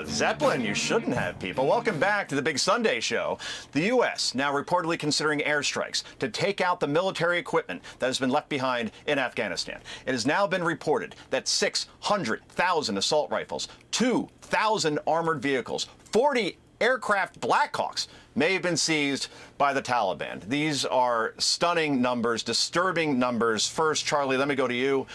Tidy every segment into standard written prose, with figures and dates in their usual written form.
Zeppelin, you shouldn't have, people. Welcome back to the Big Sunday Show. The U.S. now reportedly considering airstrikes to take out the military equipment that has been left behind in Afghanistan. It has now been reported that 600,000 assault rifles, 2,000 armored vehicles, 40 aircraft Black Hawks may have been seized by the Taliban. These are stunning numbers, disturbing numbers. First, Charlie, let me go to you.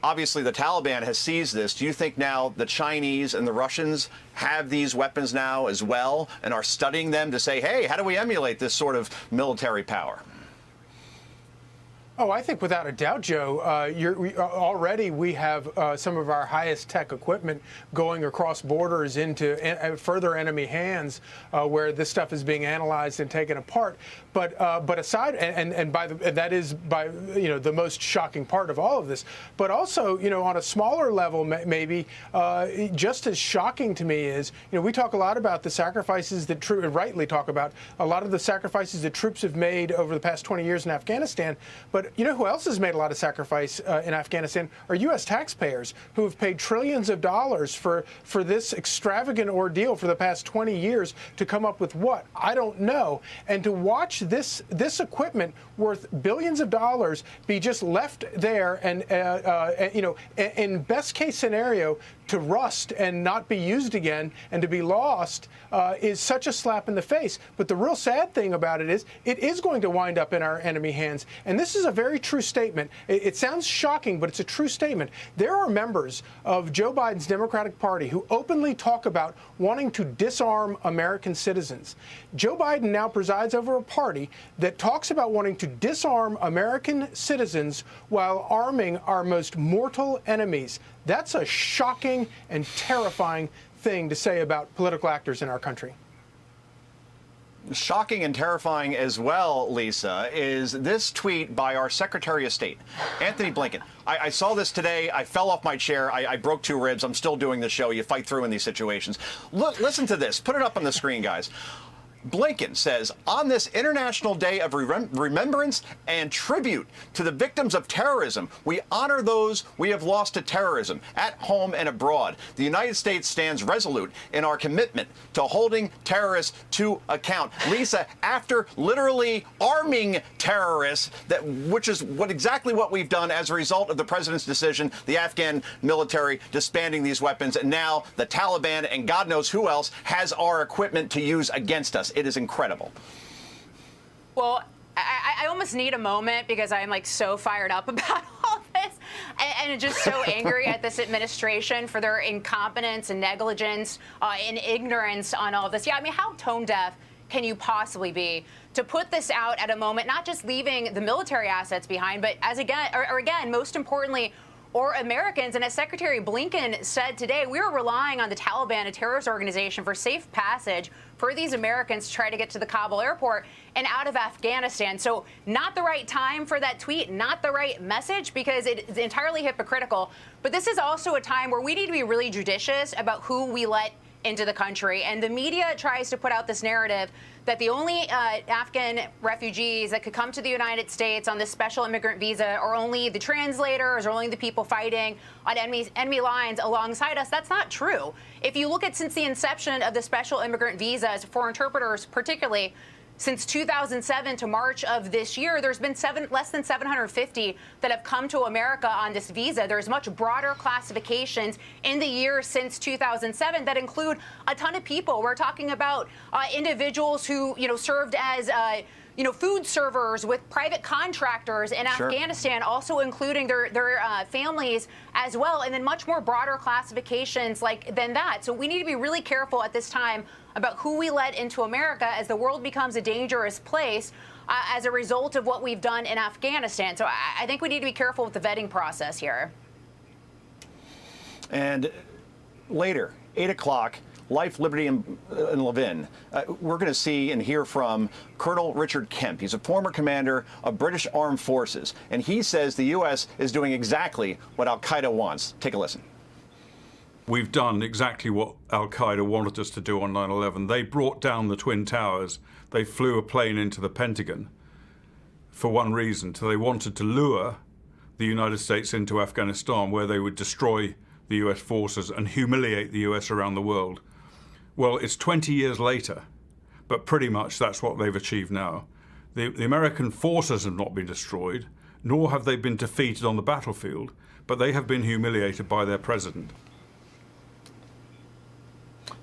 Obviously, the Taliban has seized this. Do you think now the Chinese and the Russians have these weapons now as well and are studying them to say, hey, how do we emulate this sort of military power? Oh, I think without a doubt, Joe, already we have some of our highest tech equipment going across borders into further enemy hands where this stuff is being analyzed and taken apart. But aside, that is by the most shocking part of all of this. But also, on a smaller level, maybe just as shocking to me is, we talk a lot about the sacrifices that rightly talk about a lot of the sacrifices that troops have made over the past 20 years in Afghanistan. But you know who else has made a lot of sacrifice in Afghanistan are U.S. taxpayers who have paid trillions of dollars for this extravagant ordeal for the past 20 years to come up with what? I don't know. And to watch this equipment worth billions of dollars be just left there and, in best case scenario, to rust and not be used again and to be lost is such a slap in the face. But the real sad thing about it is going to wind up in our enemy hands. And this is a very true statement. It sounds shocking, but it's a true statement. There are members of Joe Biden's Democratic Party who openly talk about wanting to disarm American citizens. Joe Biden now presides over a party that talks about wanting to disarm American citizens while arming our most mortal enemies. That's a shocking and terrifying thing to say about political actors in our country. Shocking and terrifying as well, Lisa, is this tweet by our Secretary of State, Anthony Blinken. I saw this today. I fell off my chair. I broke 2 ribs. I'm still doing the show. You fight through in these situations. Look, listen to this. Put it up on the screen, guys. Blinken says, on this International Day of Remembrance and Tribute to the victims of terrorism, we honor those we have lost to terrorism at home and abroad. The United States stands resolute in our commitment to holding terrorists to account. Lisa, after literally arming terrorists, which is exactly what we've done as a result of the president's decision, the Afghan military disbanding these weapons, and now the Taliban and God knows who else has our equipment to use against us. It is incredible. Well, I almost need a moment because I'm so fired up about all this and just so angry at this administration for their incompetence and negligence and ignorance on all of this. Yeah, I mean, how tone deaf can you possibly be to put this out at a moment, not just leaving the military assets behind, but again, most importantly, or Americans. And as Secretary Blinken said today, we are relying on the Taliban, a terrorist organization, for safe passage for these Americans to try to get to the Kabul airport and out of Afghanistan. So not the right time for that tweet, not the right message, because it's entirely hypocritical. But this is also a time where we need to be really judicious about who we let into the country. And the media tries to put out this narrative that the only Afghan refugees that could come to the United States on this special immigrant visa are only the translators or only the people fighting on enemy lines alongside us. That's not true. If you look at since the inception of the special immigrant visas for interpreters, particularly since 2007 to March of this year, there's been less than 750 that have come to America on this visa. There's much broader classifications in the years since 2007 that include a ton of people. We're talking about individuals who, served as food servers with private contractors in Afghanistan, also including their families as well, and then much more broader classifications than that. So we need to be really careful at this time about who we let into America as the world becomes a dangerous place as a result of what we've done in Afghanistan. So I think we need to be careful with the vetting process here. And later, 8 o'clock, Life, Liberty, and Levin, we're going to see and hear from Colonel Richard Kemp. He's a former commander of British Armed Forces, and he says the U.S. is doing exactly what al-Qaeda wants. Take a listen. We've done exactly what al-Qaeda wanted us to do on 9/11. They brought down the Twin Towers. They flew a plane into the Pentagon for one reason. So they wanted to lure the United States into Afghanistan, where they would destroy the US forces and humiliate the US around the world. Well, it's 20 years later, but pretty much that's what they've achieved now. The American forces have not been destroyed, nor have they been defeated on the battlefield, but they have been humiliated by their president.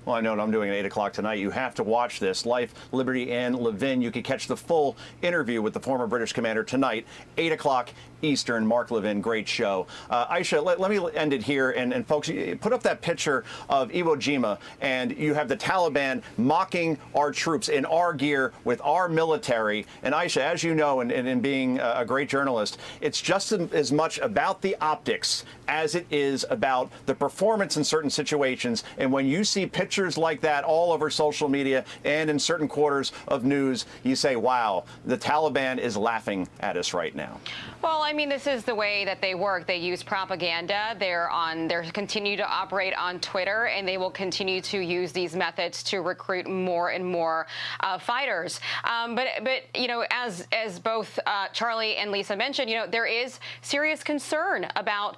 Well, I know what I'm doing at 8 o'clock tonight. You have to watch this. Life, Liberty, and Levin. You can catch the full interview with the former British commander tonight, 8 o'clock Eastern. Mark Levin, great show. Aisha, let me end it here. And folks, put up that picture of Iwo Jima, and you have the Taliban mocking our troops in our gear with our military. And Aisha, as you know, and being a great journalist, it's just as much about the optics as it is about the performance in certain situations. And when you see pictures like that all over social media and in certain quarters of news, you say, wow, the Taliban is laughing at us right now. Well, I mean, this is the way that they work. They use propaganda. They're continue to operate on Twitter, and they will continue to use these methods to recruit more and more fighters. But you know, as both Charlie and Lisa mentioned, you know, there is serious concern about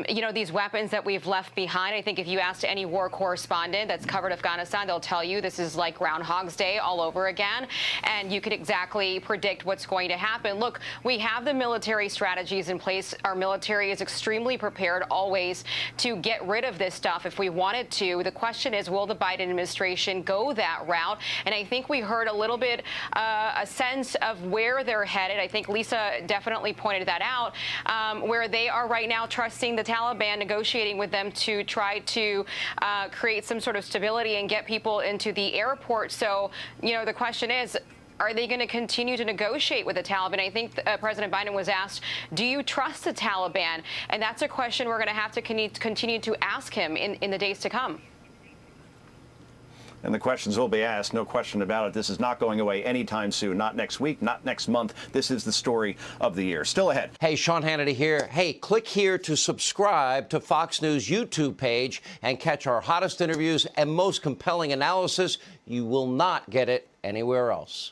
you know, these weapons that we've left behind. I think if you asked any war correspondent that's covered Afghanistan, they'll tell you this is like Groundhog's Day all over again, and you can exactly predict what's going to happen. Look, we have the military strategies in place. Our military is extremely prepared always to get rid of this stuff if we wanted to. The question is, will the Biden administration go that route? And I think we heard a little bit a sense of where they're headed. I think Lisa definitely pointed that out, where they are right now trusting the Taliban, negotiating with them to try to create some sort of stability and get people into the airport. So, you know, the question is, are they going to continue to negotiate with the Taliban? I think President Biden was asked, do you trust the Taliban? And that's a question we're going to have to continue to ask him in the days to come. And the questions will be asked, no question about it. This is not going away anytime soon, not next week, not next month. This is the story of the year. Still ahead. Hey, Sean Hannity here. Hey, click here to subscribe to Fox News YouTube page and catch our hottest interviews and most compelling analysis. You will not get it anywhere else.